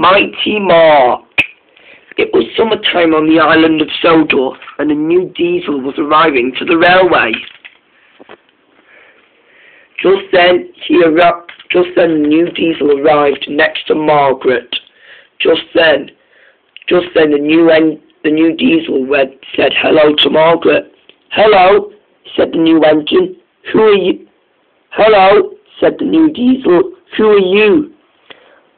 Mighty Mark. It was summertime on the island of Sodor, and a new diesel was arriving to the railway. Just then, a new diesel arrived next to Margaret. Just then, the new diesel said hello to Margaret. "Hello," said the new engine. "Who are you?" "Hello," said the new diesel. "Who are you?"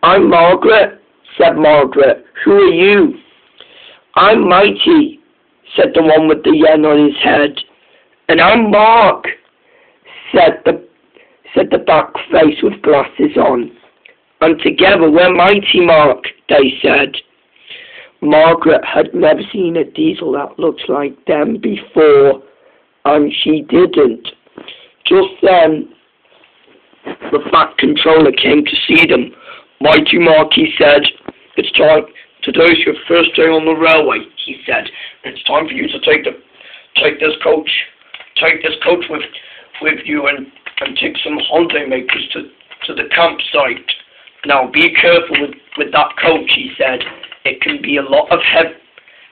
"I'm Margaret," said Margaret. "Who are you?" "I'm Mighty," said the one with the yen on his head. "And I'm Mark," said the back face with glasses on. "And together we're Mighty Mark," they said. Margaret had never seen a diesel that looked like them before, and she didn't. Just then, the Fat Controller came to see them. "Mighty Mark," he said, "it's time. Today's your first day on the railway," he said. "It's time for you to take this coach with you and take some holiday makers to the campsite. Now be careful with that coach," he said. "It can be a lot of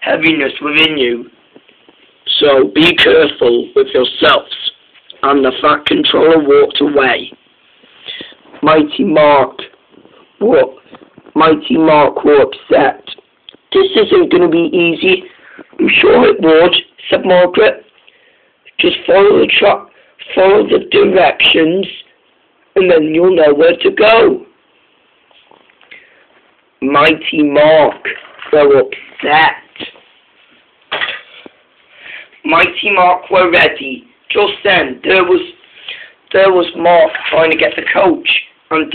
heaviness within you. So be careful with yourselves." And the Fat Controller walked away. Mighty Mark were upset. "This isn't going to be easy." "I'm sure it would," said Margaret. "Just follow the directions, and then you'll know where to go." Mighty Mark were upset. Mighty Mark were ready. Just then, there was Mark trying to get the coach, and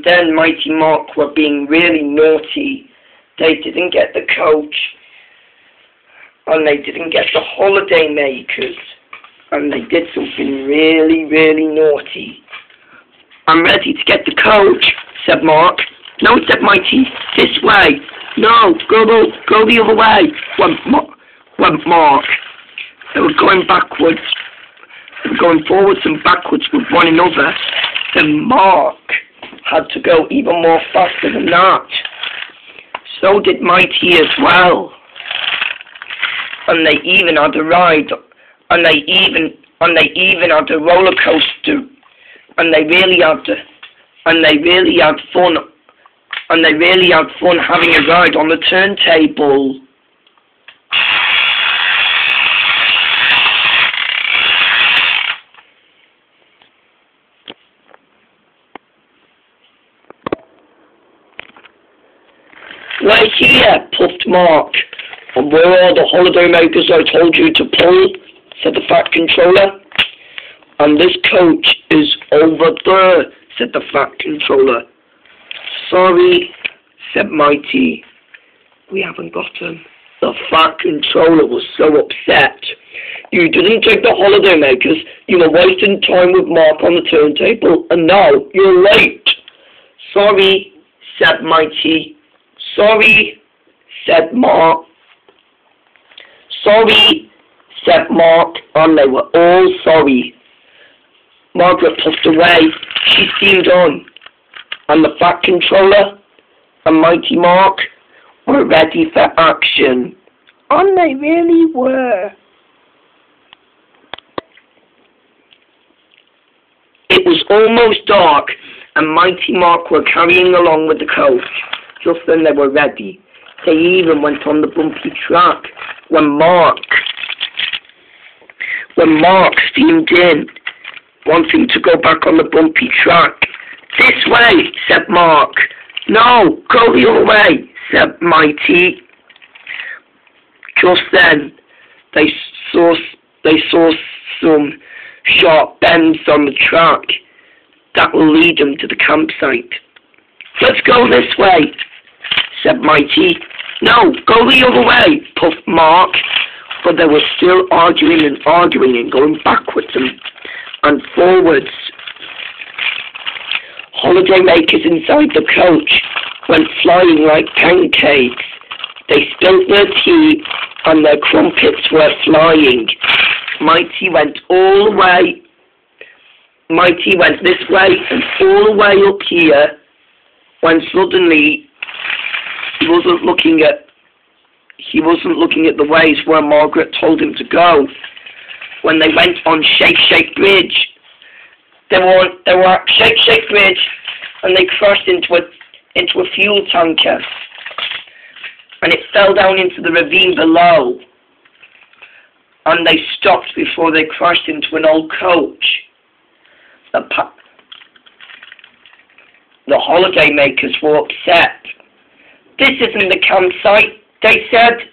then Mighty Mark were being really naughty. They didn't get the coach, and they didn't get the holiday makers, and they did something really, really naughty. "I'm ready to get the coach," said Mark. "No," said Mighty. "This way." "No, go the other way," went Mark. They were going backwards. They were going forwards and backwards with one another. Then Mark had to go even more faster than that. So did Mighty as well. And they even had a ride, and they even had a roller coaster, and they really had fun, having a ride on the turntable. "We're here," puffed Mark. "And where are the holiday makers I told you to pull?" said the Fat Controller. "And this coach is over there," said the Fat Controller. "Sorry," said Mighty. "We haven't got them." The Fat Controller was so upset. "You didn't take the holiday makers. You were wasting time with Mark on the turntable, and now you're late." "Sorry," said Mighty. "Sorry," said Mark. "Sorry," said Mark, and they were all sorry. Margaret puffed away. She steamed on, and the Fat Controller and Mighty Mark were ready for action. And they really were. It was almost dark, and Mighty Mark were carrying along with the coach. Just then they were ready. They even went on the bumpy track when Mark steamed in, wanting to go back on the bumpy track. "This way," said Mark. "No, go the other way," said Mighty. Just then they saw some sharp bends on the track that will lead them to the campsite. "Let's go this way," said Mighty. "No, go the other way," puffed Mark. But they were still arguing and going backwards and forwards. Holiday makers inside the coach went flying like pancakes. They spilled their tea and their crumpets were flying. Mighty went this way and all the way up here. when suddenly he wasn't looking at the ways where Margaret told him to go. When they went on Shake Shake Bridge, they were at Shake Shake Bridge, and they crashed into a fuel tanker, and it fell down into the ravine below. And they stopped before they crashed into an old coach. The holiday makers were upset. "This isn't the campsite," they said.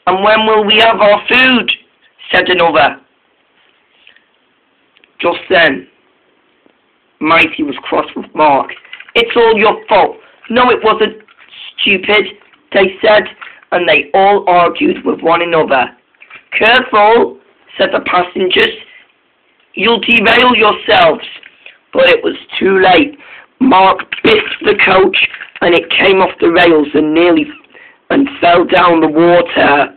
"And when will we have our food?" said another. Just then, Mighty was cross with Mark. "It's all your fault." "No, it wasn't, stupid," they said, and they all argued with one another. "Careful," said the passengers. "You'll derail yourselves." But it was too late. Mark biffed the coach, and it came off the rails and fell down the water.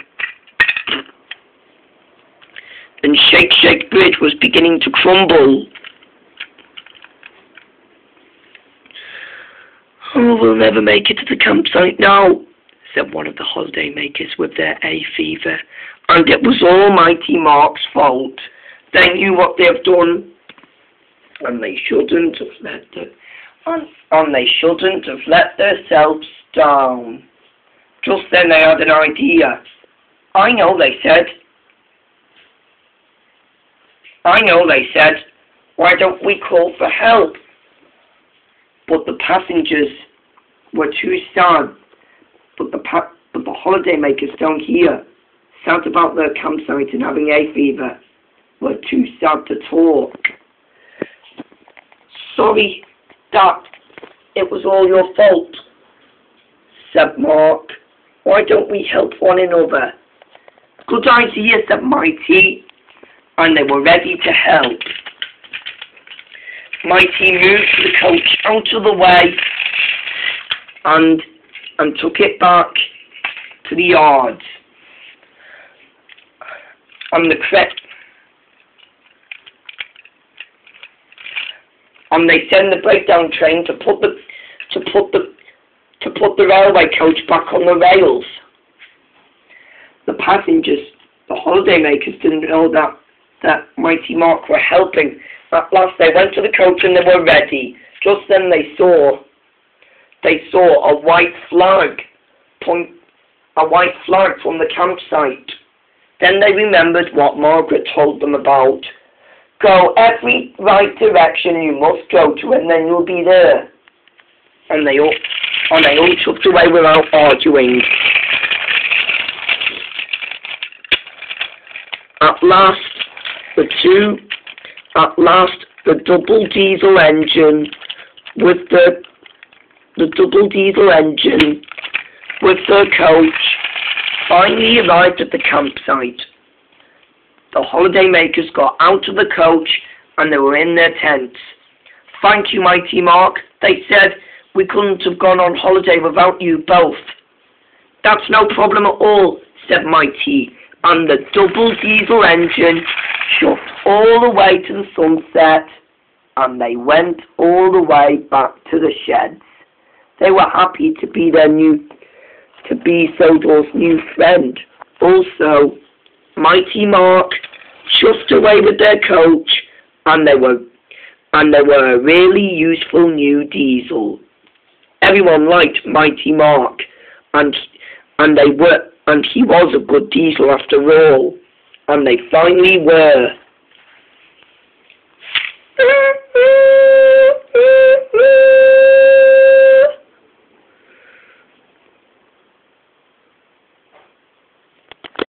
And Shake Shake Bridge was beginning to crumble. "Oh, we'll never make it to the campsite now," said one of the holiday makers with their hay fever. And it was all Mighty Mark's fault. They knew what they have done, and they shouldn't have let themselves down. Just then they had an idea. "I know," they said. "Why don't we call for help?" But the passengers were too sad. But the holiday makers down here, sad about their campsite and having hay fever, were too sad to talk. "Sorry, Dad, it was all your fault," said Mark. "Why don't we help one another?" "Good idea," said Mighty, and they were ready to help. Mighty moved the coach out of the way and took it back to the yard. And they sent the breakdown train to put the railway coach back on the rails. The passengers, the holiday makers, didn't know that Mighty Mark were helping. At last they went to the coach and they were ready. Just then they saw a white flag from the campsite. Then they remembered what Margaret told them about. "Go every right direction you must go to, and then you'll be there." And they all chucked away without arguing. At last, the double diesel engine with the coach finally arrived at the campsite. The holiday makers got out of the coach and they were in their tents. "Thank you, Mighty Mark," they said. "We couldn't have gone on holiday without you both." "That's no problem at all," said Mighty, and the double diesel engine chuffed all the way to the sunset, and they went all the way back to the sheds. They were happy to be Sodor's new friend. Also, Mighty Mark chuffed away with their coach, and they were a really useful new diesel. Everyone liked Mighty Mark, and he was a good diesel after all, and they finally were.